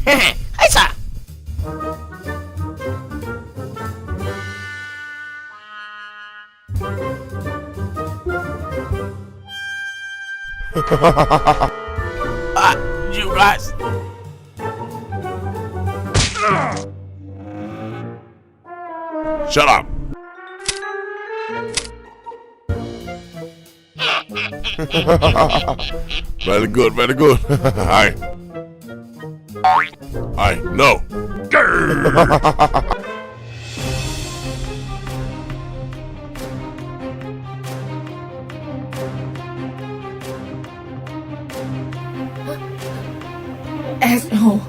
Ay sa! You guys! Shut up! Very good, very good. Hi. Hi, no. Asshole.